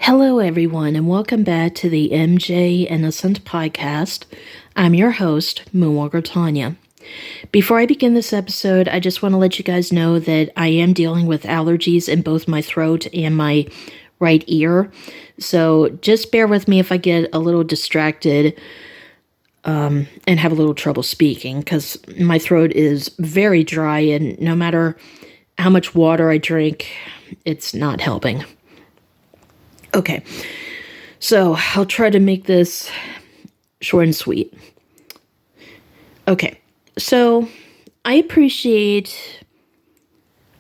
Hello, everyone, and welcome back to the MJ Innocent podcast. I'm your host, Moonwalker Tanya. Before I begin this episode, I just want to let you guys know that I am dealing with allergies in both my throat and my right ear. So just bear with me if I get a little distracted and have a little trouble speaking, because my throat is very dry, and no matter how much water I drink, it's not helping. Okay, so I'll try to make this short and sweet. Okay, so I appreciate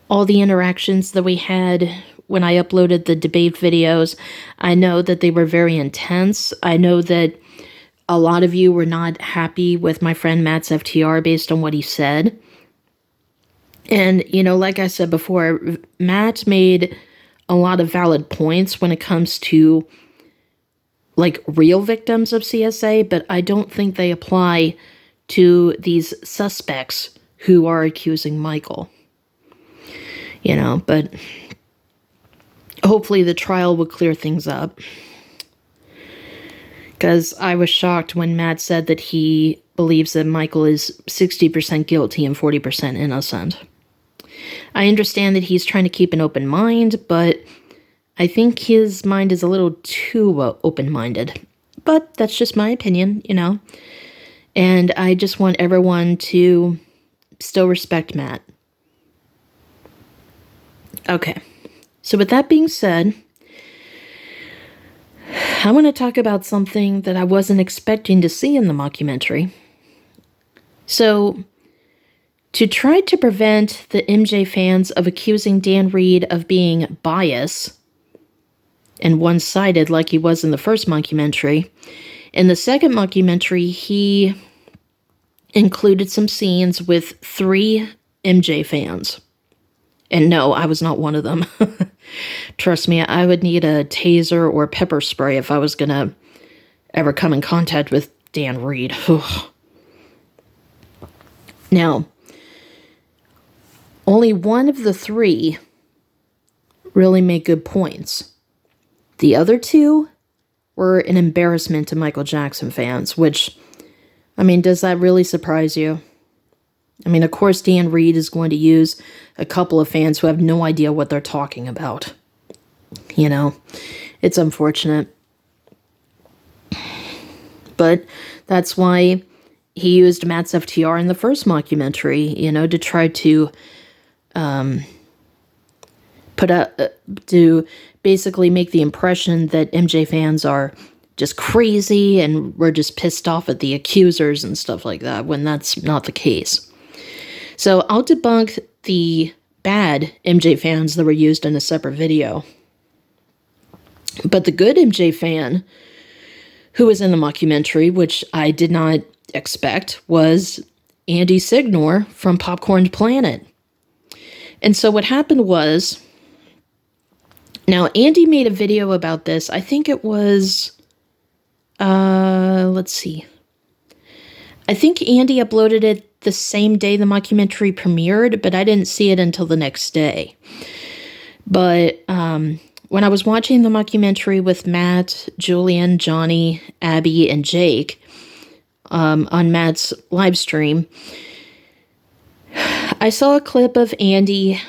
all the interactions that we had when I uploaded the debate videos. I know that they were very intense. I know that a lot of you were not happy with my friend Matt's FTR based on what he said. And, like I said before, Matt made a lot of valid points when it comes to real victims of CSA, but I don't think they apply to these suspects who are accusing Michael. But hopefully the trial will clear things up. Because I was shocked when Matt said that he believes that Michael is 60% guilty and 40% innocent. I understand that he's trying to keep an open mind, but I think his mind is a little too open-minded. But that's just my opinion, And I just want everyone to still respect Matt. Okay, so with that being said, I want to talk about something that I wasn't expecting to see in the mockumentary. So, to try to prevent the MJ fans of accusing Dan Reed of being biased and one-sided like he was in the first mockumentary, in the second mockumentary, he included some scenes with 3 MJ fans. And no, I was not one of them. Trust me, I would need a taser or pepper spray if I was going to ever come in contact with Dan Reed. Now, only one of the 3 really made good points. The other 2 were an embarrassment to Michael Jackson fans, which, does that really surprise you? Of course, Dan Reed is going to use a couple of fans who have no idea what they're talking about. It's unfortunate. But that's why he used Matt's FTR in the first mockumentary, to try to to basically make the impression that MJ fans are just crazy and we're just pissed off at the accusers and stuff like that, when that's not the case. So I'll debunk the bad MJ fans that were used in a separate video. But the good MJ fan who was in the mockumentary, which I did not expect, was Andy Signore from Popcorn Planet. And so what happened was, now Andy made a video about this. I think it was, let's see. I think Andy uploaded it the same day the mockumentary premiered, but I didn't see it until the next day. But when I was watching the mockumentary with Matt, Julian, Johnny, Abby, and Jake on Matt's live stream, I saw a clip of Andy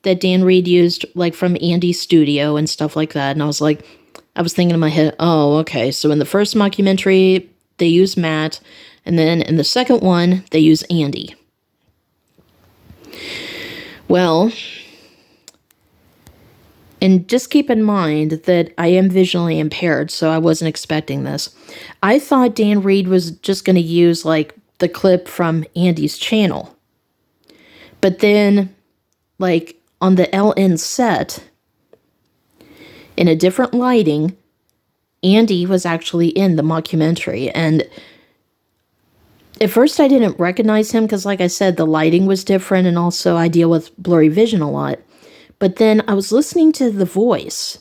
that Dan Reed used, from Andy's studio and stuff like that, and I was thinking in my head, oh, okay, so in the first mockumentary, they used Matt, and then in the second one, they use Andy. Well, and just keep in mind that I am visually impaired, so I wasn't expecting this. I thought Dan Reed was just going to use, the clip from Andy's channel. But then, on the LN set, in a different lighting, Andy was actually in the mockumentary, and at first I didn't recognize him because, like I said, the lighting was different, and also I deal with blurry vision a lot. But then I was listening to the voice,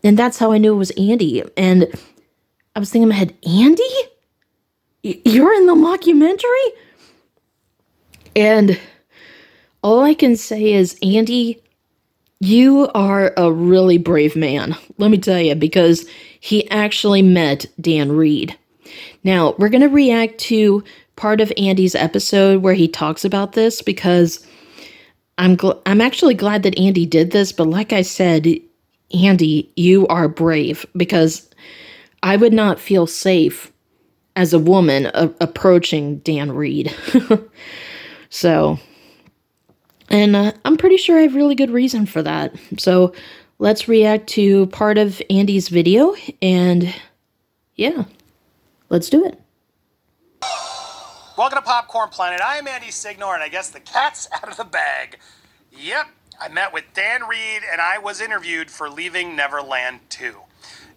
and that's how I knew it was Andy. And I was thinking in my head, Andy? You're in the mockumentary? And all I can say is Andy You are a really brave man, let me tell you, because he actually met Dan Reed. Now, we're going to react to part of Andy's episode where he talks about this because I'm actually glad that Andy did this, but like I said, Andy, you are brave because I would not feel safe as a woman approaching Dan Reed. So, and I'm pretty sure I have really good reason for that. So, let's react to part of Andy's video, and yeah, let's do it. Welcome to Popcorn Planet. I am Andy Signore, and I guess the cat's out of the bag. Yep, I met with Dan Reed, and I was interviewed for Leaving Neverland 2.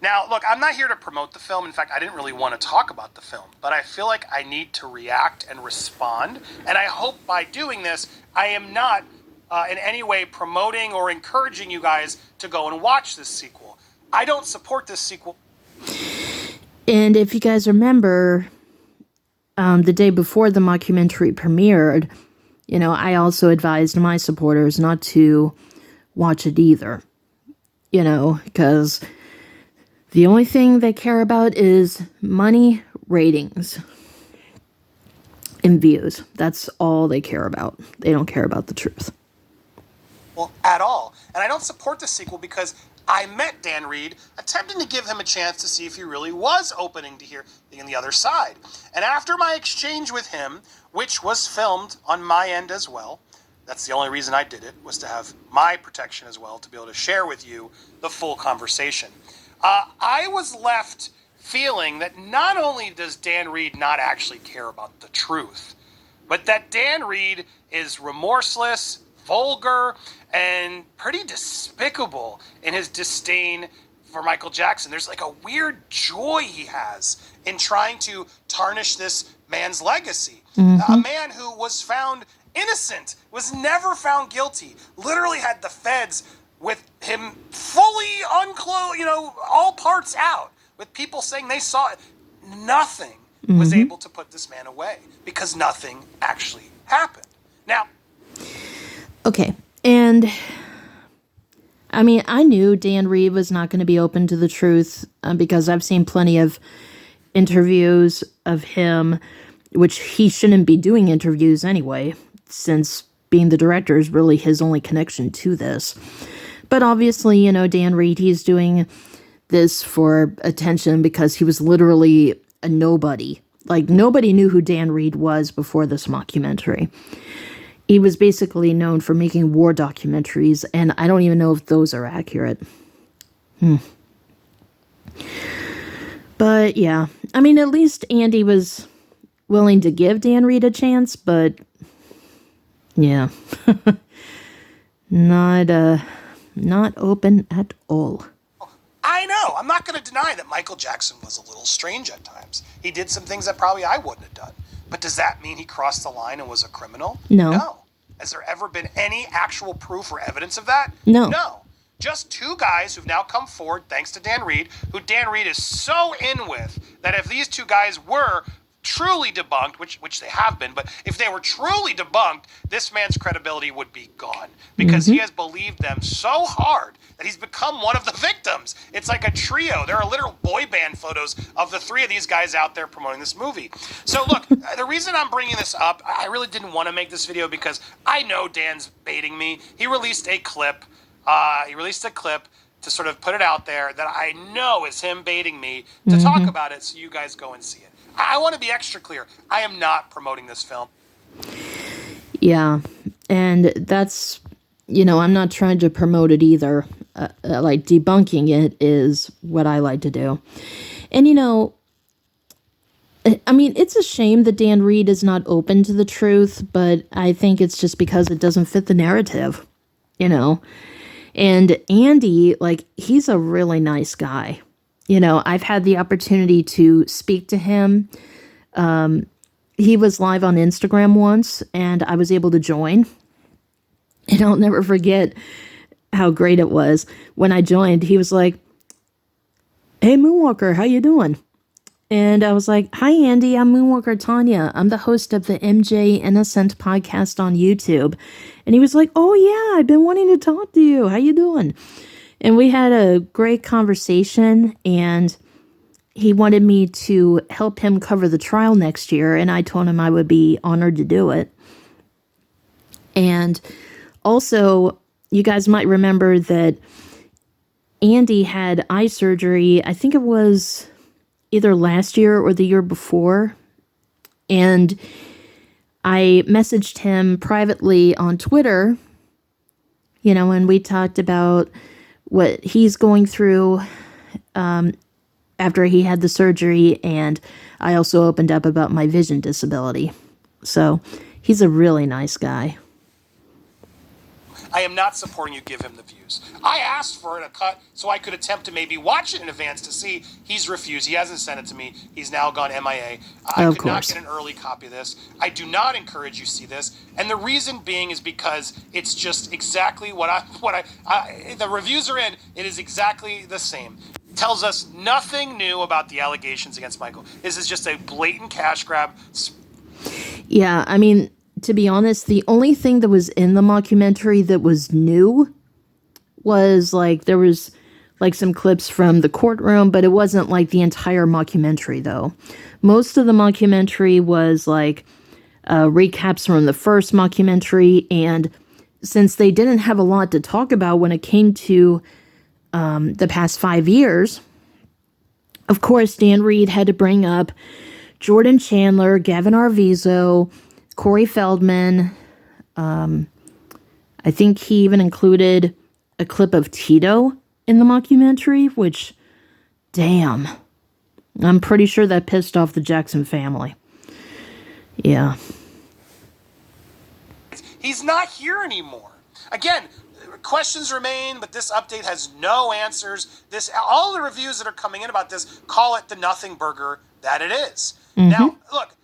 Now, look, I'm not here to promote the film. In fact, I didn't really want to talk about the film, but I feel like I need to react and respond, and I hope by doing this, I am not in any way promoting or encouraging you guys to go and watch this sequel. I don't support this sequel. And if you guys remember, the day before the mockumentary premiered, you know, I also advised my supporters not to watch it either. You know, because the only thing they care about is money, ratings, and views. That's all they care about. They don't care about the truth. Well, at all. And I don't support the sequel because I met Dan Reed attempting to give him a chance to see if he really was opening to hear the other side. And after my exchange with him, which was filmed on my end as well, that's the only reason I did it, was to have my protection as well, to be able to share with you the full conversation. I was left feeling that not only does Dan Reed not actually care about the truth, but that Dan Reed is remorseless, vulgar, and pretty despicable in his disdain for Michael Jackson. There's like a weird joy he has in trying to tarnish this man's legacy. A man who was found innocent, was never found guilty, literally had the feds with him fully unclothed, all parts out, with people saying they saw it. Nothing was able to put this man away because nothing actually happened. Now, okay, and I mean, I knew Dan Reed was not going to be open to the truth because I've seen plenty of interviews of him, which he shouldn't be doing interviews anyway, since being the director is really his only connection to this. But obviously, Dan Reed, he's doing this for attention because he was literally a nobody. Like, nobody knew who Dan Reed was before this mockumentary. He was basically known for making war documentaries, and I don't even know if those are accurate. But, yeah. I mean, at least Andy was willing to give Dan Reed a chance, but, yeah. Not open at all. I know. I'm not going to deny that Michael Jackson was a little strange at times. He did some things that probably I wouldn't have done. But does that mean he crossed the line and was a criminal? No. No. Has there ever been any actual proof or evidence of that? No. No. Just two guys who've now come forward, thanks to Dan Reed, who Dan Reed is so in with that if these two guys were truly debunked, which they have been, but if they were truly debunked, this man's credibility would be gone because he has believed them so hard that he's become one of the victims. It's like a trio. There are literal boy band photos of the three of these guys out there promoting this movie. So look, the reason I'm bringing this up, I really didn't want to make this video because I know Dan's baiting me. He released a clip. To sort of put it out there that I know is him baiting me to talk about it so you guys go and see it. I want to be extra clear. I am not promoting this film. Yeah, and that's, I'm not trying to promote it either. Like, debunking it is what I like to do. And, I mean, it's a shame that Dan Reed is not open to the truth, but I think it's just because it doesn't fit the narrative, And Andy, he's a really nice guy. I've had the opportunity to speak to him. He was live on Instagram once, and I was able to join. And I'll never forget how great it was. When I joined, he was like, "Hey, Moonwalker, how you doing?" And I was like, "Hi, Andy. I'm Moonwalker Tanya. I'm the host of the MJ Innocent podcast on YouTube." And he was like, "Oh yeah, I've been wanting to talk to you. How you doing?" And we had a great conversation, and he wanted me to help him cover the trial next year, and I told him I would be honored to do it. And also, you guys might remember that Andy had eye surgery, I think it was either last year or the year before. And I messaged him privately on Twitter, and we talked about what he's going through after he had the surgery. And I also opened up about my vision disability. So he's a really nice guy. I am not supporting you give him the views. I asked for it a cut so I could attempt to maybe watch it in advance to see. He's refused. He hasn't sent it to me. He's now gone MIA. I could not get an early copy of this. I do not encourage you see this. And the reason being is because it's just exactly the reviews are in. It is exactly the same. It tells us nothing new about the allegations against Michael. This is just a blatant cash grab. Yeah, I mean, to be honest, the only thing that was in the mockumentary that was new was there was some clips from the courtroom, but it wasn't the entire mockumentary though. Most of the mockumentary was recaps from the first mockumentary, and since they didn't have a lot to talk about when it came to the past 5 years, of course, Dan Reed had to bring up Jordan Chandler, Gavin Arvizo, Corey Feldman. I think he even included a clip of Tito in the mockumentary, which, damn, I'm pretty sure that pissed off the Jackson family. Yeah. He's not here anymore. Again, questions remain, but this update has no answers. All the reviews that are coming in about this call it the nothing burger that it is. Mm-hmm. Now, look,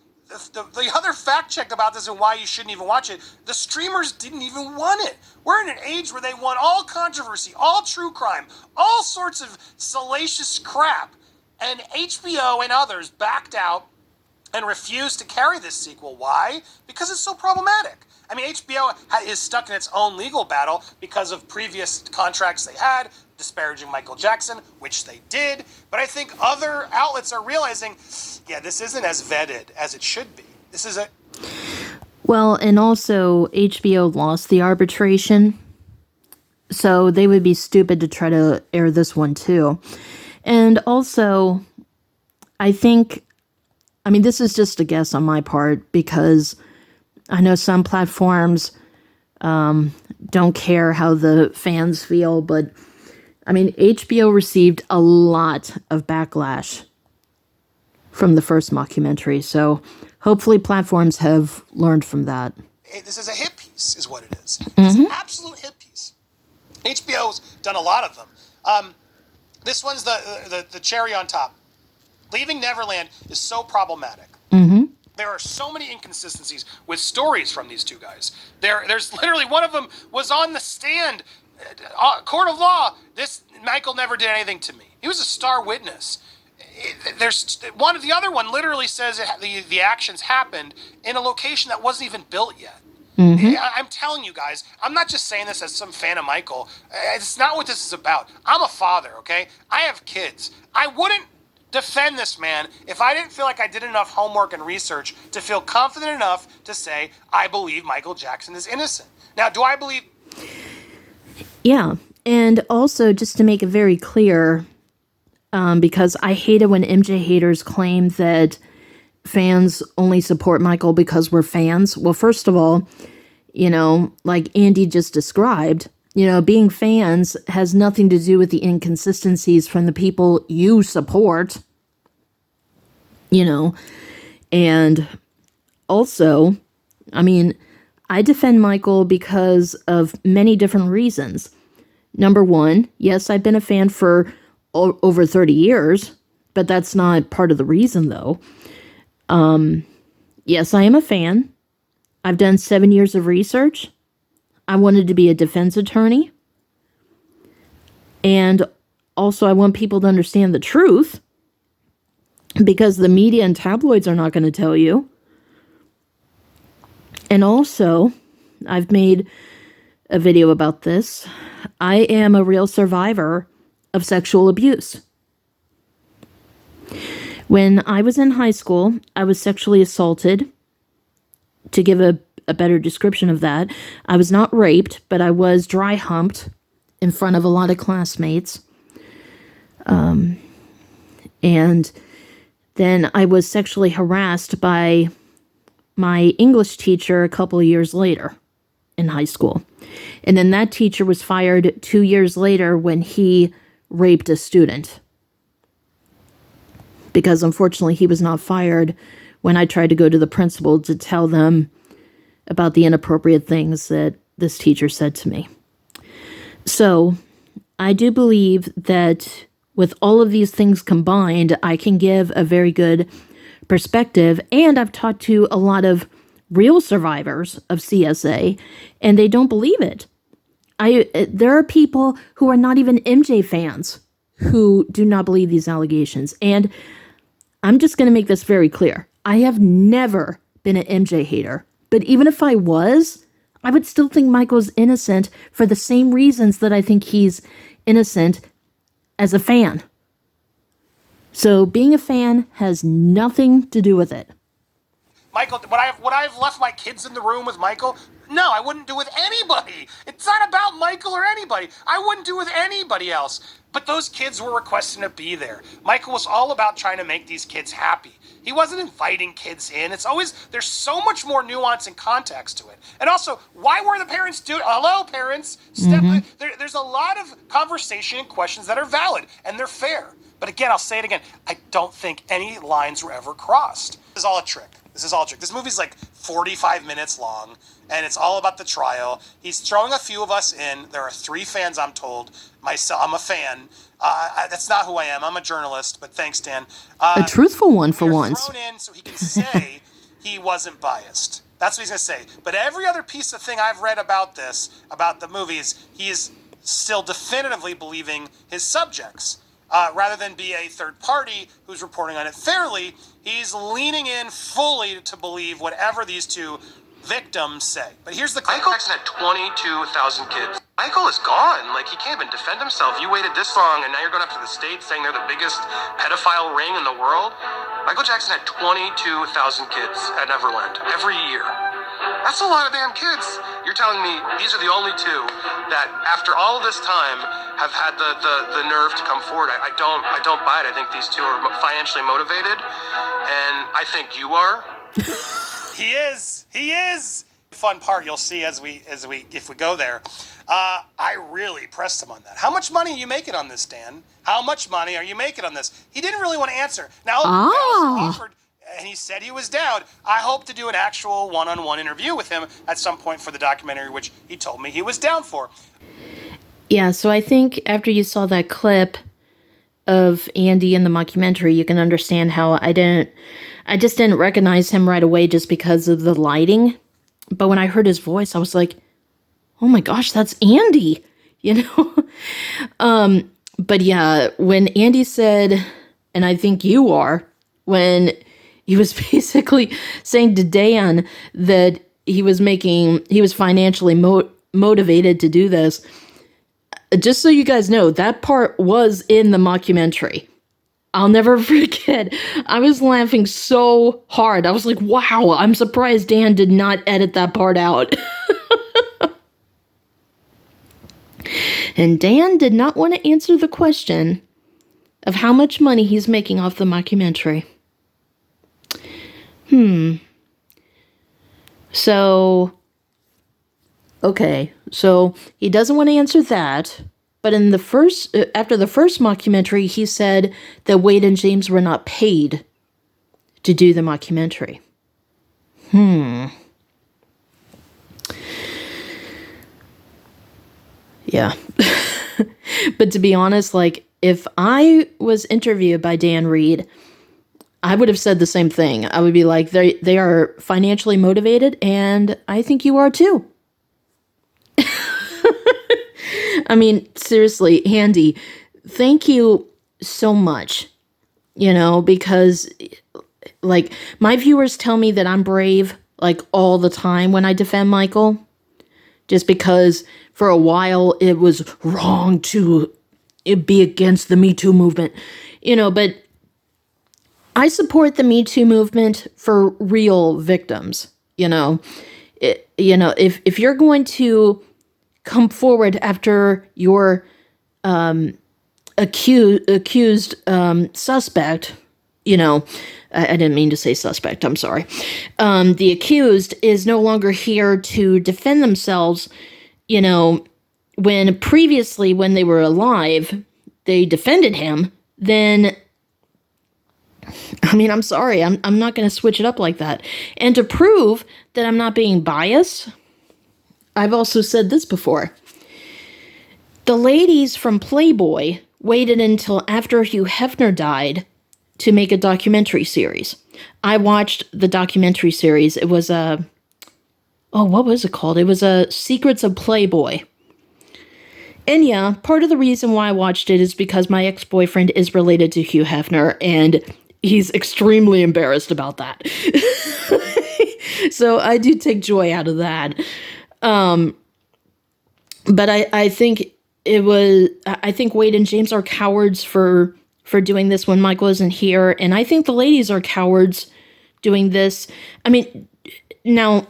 the other fact check about this and why you shouldn't even watch it, the streamers didn't even want it. We're in an age where they want all controversy, all true crime, all sorts of salacious crap. And HBO and others backed out and refused to carry this sequel. Why? Because it's so problematic. I mean, HBO is stuck in its own legal battle because of previous contracts they had, disparaging Michael Jackson, which they did. But I think other outlets are realizing, yeah, this isn't as vetted as it should be. This is a... Well, and also HBO lost the arbitration, so they would be stupid to try to air this one too. And also, I mean, this is just a guess on my part, because I know some platforms don't care how the fans feel, but I mean, HBO received a lot of backlash from the first mockumentary, so hopefully platforms have learned from that. This is a hit piece, is what it is. It's an absolute hit piece. HBO's done a lot of them. This one's the cherry on top. Leaving Neverland is so problematic. Mm-hmm. There are so many inconsistencies with stories from these two guys. There's literally one of them was on the stand, court of law. Michael never did anything to me. He was a star witness. The other one literally says the actions happened in a location that wasn't even built yet. Mm-hmm. I'm telling you guys, I'm not just saying this as some fan of Michael. It's not what this is about. I'm a father, okay? I have kids. I wouldn't defend this man if I didn't feel like I did enough homework and research to feel confident enough to say I believe Michael Jackson is innocent. Now, do I believe... Yeah, and also just to make it very clear, because I hate it when MJ haters claim that fans only support Michael because we're fans. Well, first of all, like Andy just described, being fans has nothing to do with the inconsistencies from the people you support, and also, I mean, I defend Michael because of many different reasons. Number one, yes, I've been a fan for over 30 years, but that's not part of the reason, though. Yes, I am a fan. I've done 7 years of research. I wanted to be a defense attorney. And also, I want people to understand the truth. because the media and tabloids are not going to tell you. And also, I've made a video about this. I am a real survivor of sexual abuse. When I was in high school, I was sexually assaulted. To give a better description of that, I was not raped, but I was dry humped in front of a lot of classmates. And then I was sexually harassed by my English teacher a couple of years later in high school. And then that teacher was fired 2 years later when he raped a student. Because unfortunately he was not fired when I tried to go to the principal to tell them about the inappropriate things that this teacher said to me. So I do believe that with all of these things combined, I can give a very good perspective. And I've talked to a lot of real survivors of CSA, and they don't believe it. There are people who are not even MJ fans who do not believe these allegations. And I'm just going to make this very clear. I have never been an MJ hater. But even if I was, I would still think Michael's innocent for the same reasons that I think he's innocent as a fan. So being a fan has nothing to do with it. Michael, would I have left my kids in the room with Michael? No, I wouldn't do it with anybody. It's not about Michael or anybody. I wouldn't do it with anybody else. But those kids were requesting to be there. Michael was all about trying to make these kids happy. He wasn't inviting kids in. There's so much more nuance and context to it. And also, why were the parents hello, parents? There's a lot of conversation and questions that are valid, and they're fair. But again, I'll say it again. I don't think any lines were ever crossed. This is all a trick. This movie's like 45 minutes long, and it's all about the trial. He's throwing a few of us in. There are 3 fans, I'm told. Myself, I'm a fan. That's not who I am. I'm a journalist, but thanks, Dan. A truthful one for once. Thrown in so he can say he wasn't biased. That's what he's going to say. But every other piece of thing I've read about the movies, he is still definitively believing his subjects. Rather than be a third party who's reporting on it fairly, he's leaning in fully to believe whatever these 2 victims say. But here's the clip. Michael Jackson had 22,000 kids. Michael is gone. Like, he can't even defend himself. You waited this long, and now you're going up to the States saying they're the biggest pedophile ring in the world? Michael Jackson had 22,000 kids at Neverland every year. That's a lot of damn kids. You're telling me these are the only 2 that, after all this time, have had the nerve to come forward. I don't buy it. I think these 2 are financially motivated, and I think you are. He is. Fun part you'll see if we go there. I really pressed him on that. How much money are you making on this, Dan? How much money are you making on this? He didn't really want to answer. Now, I offered, and he said he was down. I hope to do an actual one-on-one interview with him at some point for the documentary, which he told me he was down for. Yeah, so I think after you saw that clip of Andy in the mockumentary, you can understand how I just didn't recognize him right away just because of the lighting. But when I heard his voice, I was like, oh my gosh, that's Andy, But yeah, when Andy said, and I think you are, when he was basically saying to Dan that he was financially motivated to do this. Just so you guys know, that part was in the mockumentary. I'll never forget. I was laughing so hard. I was like, wow, I'm surprised Dan did not edit that part out. And Dan did not want to answer the question of how much money he's making off the mockumentary. So, okay, so he doesn't want to answer that. But after the first mockumentary, he said that Wade and James were not paid to do the mockumentary. Yeah. But to be honest, like, if I was interviewed by Dan Reed, I would have said the same thing. I would be like, they are financially motivated, and I think you are too. I mean, seriously, Andy, thank you so much because like my viewers tell me that I'm brave like all the time when I defend Michael, just because for a while it was wrong to be against the Me Too movement, but I support the Me Too movement for real victims, if you're going to come forward after your accused suspect, I didn't mean to say suspect, I'm sorry. The accused is no longer here to defend themselves, when previously, when they were alive, they defended him, then, I'm sorry, I'm not going to switch it up like that. And to prove that I'm not being biased, I've also said this before. The ladies from Playboy waited until after Hugh Hefner died to make a documentary series. I watched the documentary series. It was what was it called? It was Secrets of Playboy. And yeah, part of the reason why I watched it is because my ex-boyfriend is related to Hugh Hefner, and he's extremely embarrassed about that. So I do take joy out of that. But I think I think Wade and James are cowards for doing this when Michael isn't here. And I think the ladies are cowards doing this. Now,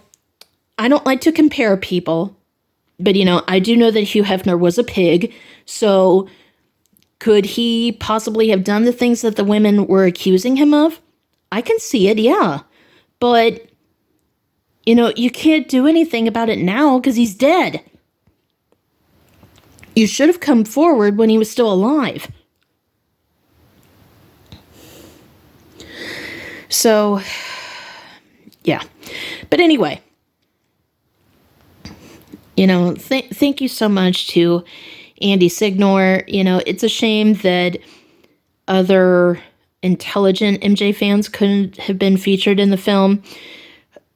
I don't like to compare people, but, I do know that Hugh Hefner was a pig. So could he possibly have done the things that the women were accusing him of? I can see it, yeah. But, you can't do anything about it now because he's dead. You should have come forward when he was still alive. So, yeah. But anyway, thank you so much to Andy Signore. It's a shame that other intelligent MJ fans couldn't have been featured in the film.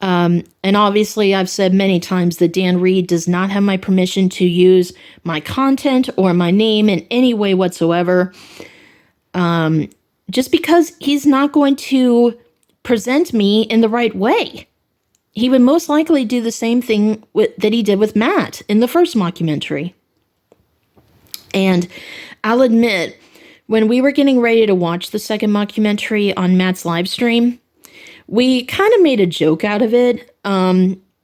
And obviously, I've said many times that Dan Reed does not have my permission to use my content or my name in any way whatsoever. Just because he's not going to present me in the right way. He would most likely do the same thing that he did with Matt in the first mockumentary. And I'll admit, when we were getting ready to watch the second mockumentary on Matt's live stream, we kind of made a joke out of it.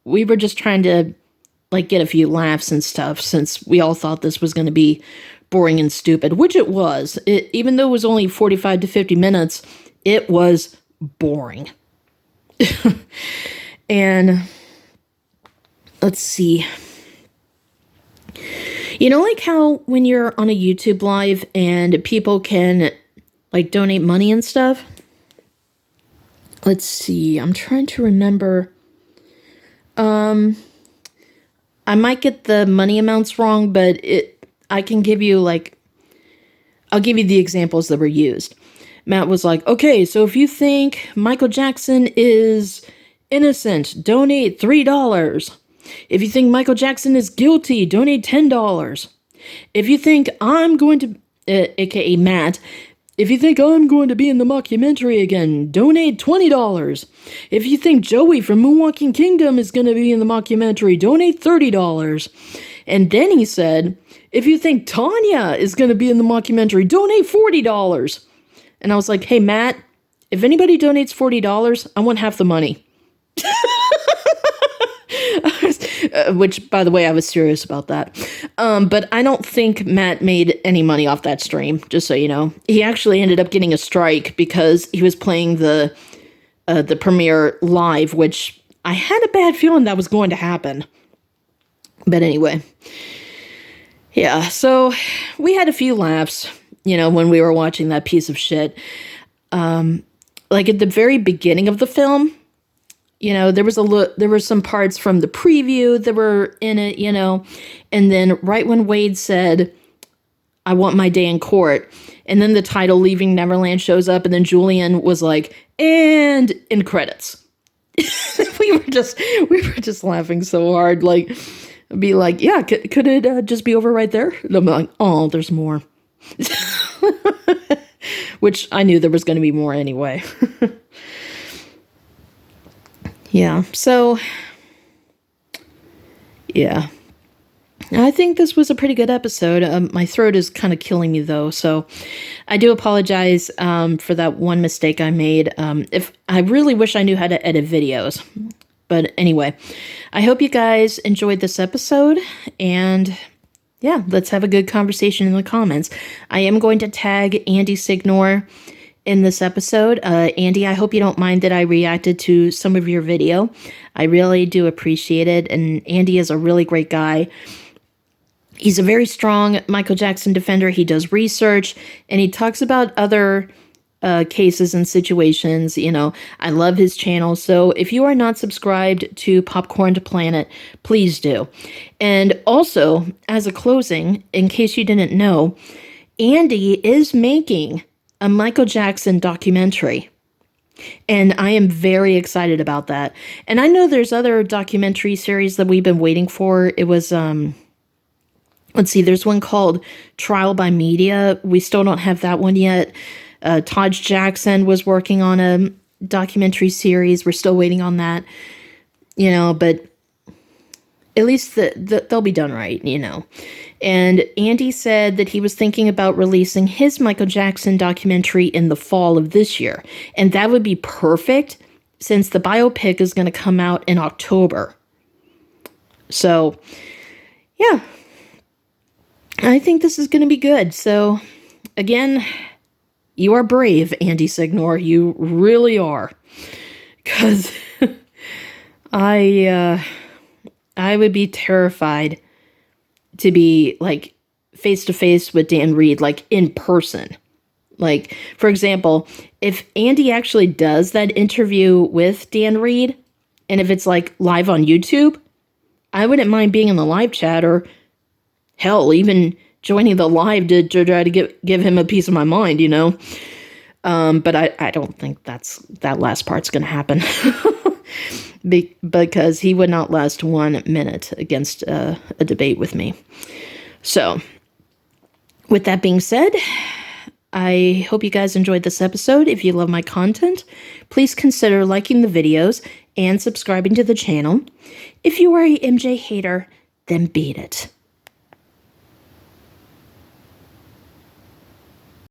We were just trying to get a few laughs and stuff, since we all thought this was going to be boring and stupid, which it was. Even though it was only 45 to 50 minutes, it was boring. And let's see. Like how when you're on a YouTube live and people can donate money and stuff? Let's see. I'm trying to remember. I might get the money amounts wrong, but I can give you I'll give you the examples that were used. Matt was like, okay, so if you think Michael Jackson is innocent, donate $3. If you think Michael Jackson is guilty, donate $10. If you think I'm going to, aka Matt, if you think I'm going to be in the mockumentary again, donate $20. If you think Joey from Moonwalking Kingdom is going to be in the mockumentary, donate $30. And then he said, if you think Tanya is going to be in the mockumentary, donate $40. And I was like, hey, Matt, if anybody donates $40, I want half the money. Which, by the way, I was serious about that. But I don't think Matt made any money off that stream, just so you know. He actually ended up getting a strike because he was playing the premiere live, which I had a bad feeling that was going to happen. But anyway. Yeah, so we had a few laughs, when we were watching that piece of shit. At the very beginning of the film, there were some parts from the preview that were in it, and then right when Wade said, I want my day in court, and then the title Leaving Neverland shows up, and then Julian was like, and in credits. we were just laughing so hard, be like, yeah, could it just be over right there? And I'm like, oh, there's more. which I knew there was going to be more anyway. Yeah, so, yeah. I think this was a pretty good episode. My throat is kind of killing me, though, so I do apologize for that one mistake I made. If I really wish I knew how to edit videos. But anyway, I hope you guys enjoyed this episode, and yeah, let's have a good conversation in the comments. I am going to tag Andy Signore in this episode. Andy, I hope you don't mind that I reacted to some of your video. I really do appreciate it, and Andy is a really great guy. He's a very strong Michael Jackson defender. He does research, and he talks about other cases and situations. You know, I love his channel. So if you are not subscribed to Popcorn to Planet, please do. And also, as a closing, in case you didn't know, Andy is making a Michael Jackson documentary. And I am very excited about that. And I know there's other documentary series that we've been waiting for. It was, let's see, there's one called Trial by Media. We still don't have that one yet. Todd Jackson was working on a documentary series. We're still waiting on that, you know, but at least they'll be done right, you know. And Andy said that he was thinking about releasing his Michael Jackson documentary in the fall of this year. And that would be perfect since the biopic is going to come out in October. So, yeah, I think this is going to be good. So, again, you are brave, Andy Signore. You really are. Because I would be terrified to be, like, face-to-face with Dan Reed, like, in person. Like, for example, if Andy actually does that interview with Dan Reed, and if it's, like, live on YouTube, I wouldn't mind being in the live chat, or, hell, even joining the live to try to give him a piece of my mind, you know? But I don't think that last part's going to happen. Because he would not last 1 minute against a debate with me. So, with that being said, I hope you guys enjoyed this episode. If you love my content, please consider liking the videos and subscribing to the channel. If you are a MJ hater, then beat it.